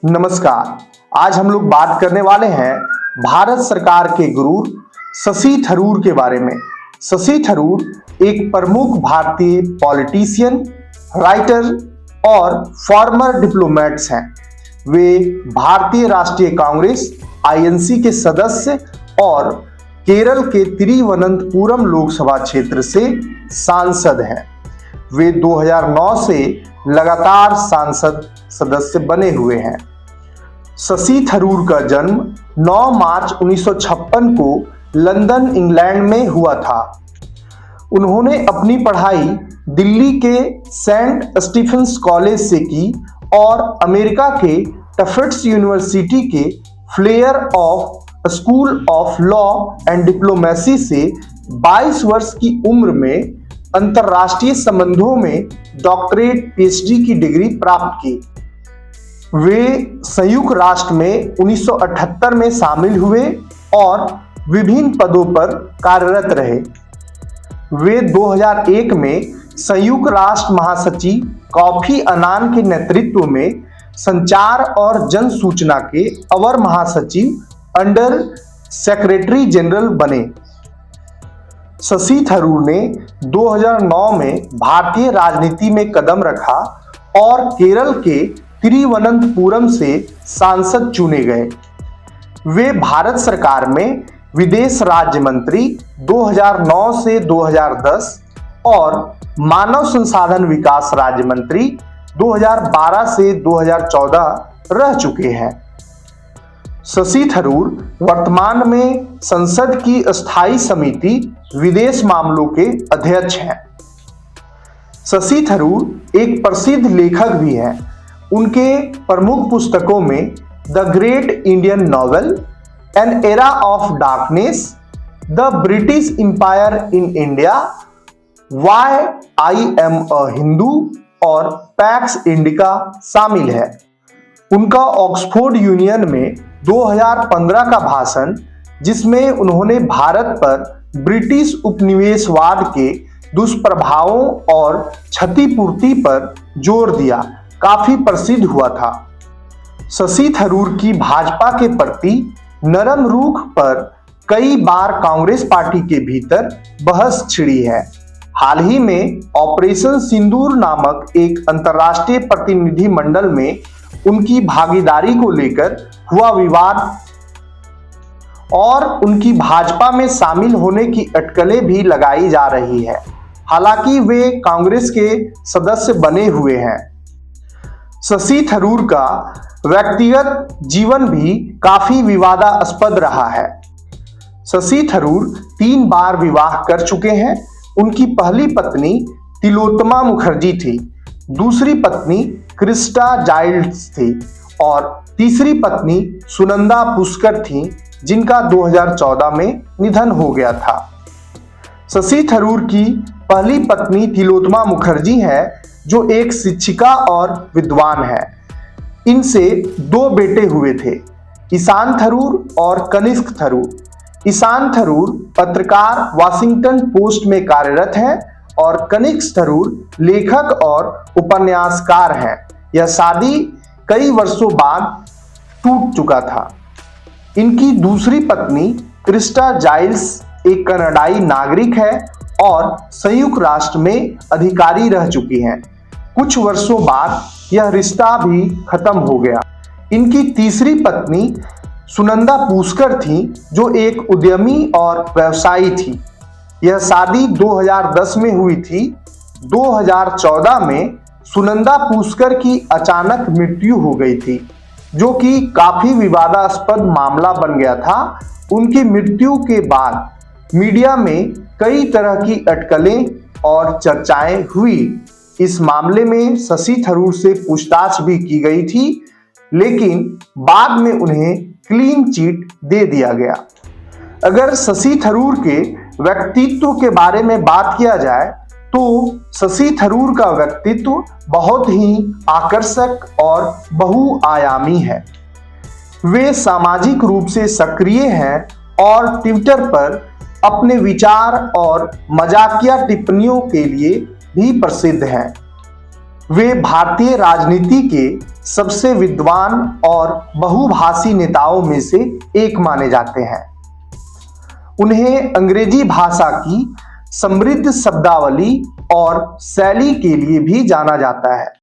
नमस्कार। आज हम लोग बात करने वाले हैं भारत सरकार के गुरु शशि थरूर के बारे में। शशि थरूर एक प्रमुख भारतीय पॉलिटिशियन, राइटर और फॉर्मर डिप्लोमेट्स हैं। वे भारतीय राष्ट्रीय कांग्रेस आईएनसी के सदस्य और केरल के तिरुवनंतपुरम लोकसभा क्षेत्र से सांसद हैं। वे 2009 से लगातार सांसद सदस्य बने हुए हैं। शशि थरूर का जन्म 9 मार्च 1956 को लंदन, इंग्लैंड में हुआ था। उन्होंने अपनी पढ़ाई दिल्ली के सेंट स्टीफेंस कॉलेज से की और अमेरिका के टफ्ट्स यूनिवर्सिटी के Fletcher of school of law and diplomacy से 22 वर्ष की उम्र में अंतर्राष्ट्रीय संबंधों में डॉक्टरेट पीएचडी की डिग्री प्राप्त की। वे संयुक्त राष्ट्र में 1978 में शामिल हुए और विभिन्न पदों पर कार्यरत रहे। वे 2001 में संयुक्त राष्ट्र महासचिव कोफी अन्नान के नेतृत्व में संचार और जन सूचना के अवर महासचिव अंडर सेक्रेटरी जनरल बने। शशि थरूर ने 2009 में भारतीय राजनीति में कदम रखा और केरल के तिरुवनंतपुरम से सांसद चुने गए। वे भारत सरकार में विदेश राज्य मंत्री 2009 से 2010 और मानव संसाधन विकास राज्य मंत्री 2012 से 2014 रह चुके हैं। शशि थरूर वर्तमान में संसद की स्थायी समिति विदेश मामलों के अध्यक्ष हैं। शशि थरूर एक प्रसिद्ध लेखक भी हैं। उनके प्रमुख पुस्तकों में the great Indian novel, an era of darkness, the British empire in India, why I am a Hindu और पैक्स इंडिका शामिल है। उनका ऑक्सफोर्ड यूनियन में 2015 का भाषण, जिसमें उन्होंने भारत पर ब्रिटिश उपनिवेशवाद के दुष्प्रभावों और क्षतिपूर्ति पर जोर दिया, काफी प्रसिद्ध हुआ था। शशि थरूर की भाजपा के प्रति नरम रुख पर कई बार कांग्रेस पार्टी के भीतर बहस छिड़ी है। हाल ही में ऑपरेशन सिंदूर नामक एक अंतर्राष्ट्रीय प्रतिनिधिमंडल में उनकी भागीदारी को लेकर हुआ विवाद और उनकी भाजपा में शामिल होने की अटकलें भी लगाई जा रही है। हालांकि वे कांग्रेस के सदस्य बने हुए हैं। शशि थरूर का व्यक्तिगत जीवन भी काफी विवादास्पद रहा है। शशि थरूर 3 बार विवाह कर चुके हैं। उनकी पहली पत्नी तिलोत्तमा मुखर्जी थी, दूसरी पत्नी क्रिस्टा जाइल्ड्स थी और तीसरी पत्नी सुनंदा पुष्कर थी, जिनका 2014 में निधन हो गया था। शशि थरूर की पहली पत्नी तिलोत्तमा मुखर्जी है, जो एक शिक्षिका और विद्वान है। इनसे 2 बेटे हुए थे, ईशान थरूर और कनिष्क थरूर। ईशान थरूर पत्रकार वाशिंगटन पोस्ट में कार्यरत हैं और कनिष्क थरूर लेखक और उपन्यासकार हैं। यह शादी कई वर्षों बाद टूट चुका था। इनकी दूसरी पत्नी क्रिस्टा जाइल्स एक कनाडाई नागरिक है और संयुक्त राष्ट्र में अधिकारी रह चुकी हैं। कुछ वर्षों बाद यह रिश्ता भी खत्म हो गया। इनकी तीसरी पत्नी सुनंदा पुष्कर थी, जो एक उद्यमी और व्यवसायी थी। यह शादी 2010 में हुई थी। 2014 में सुनंदा पुष्कर की अचानक मृत्यु हो गई थी, जो कि काफी विवादास्पद मामला बन गया था। उनकी मृत्यु के बाद मीडिया में कई तरह की अटकलें और चर्चाएं हुई। इस मामले में शशि थरूर से पूछताछ भी की गई थी, लेकिन बाद में उन्हें क्लीन चिट दे दिया गया। अगर शशि थरूर के व्यक्तित्व के बारे में बात किया जाए तो शशि थरूर का व्यक्तित्व बहुत ही आकर्षक और बहुआयामी है। वे सामाजिक रूप से सक्रिय हैं और ट्विटर पर अपने विचार और मजाकिया टिप्पणियों के लिए भी प्रसिद्ध हैं। वे भारतीय राजनीति के सबसे विद्वान और बहुभाषी नेताओं में से एक माने जाते हैं। उन्हें अंग्रेजी भाषा की समृद्ध शब्दावली और शैली के लिए भी जाना जाता है।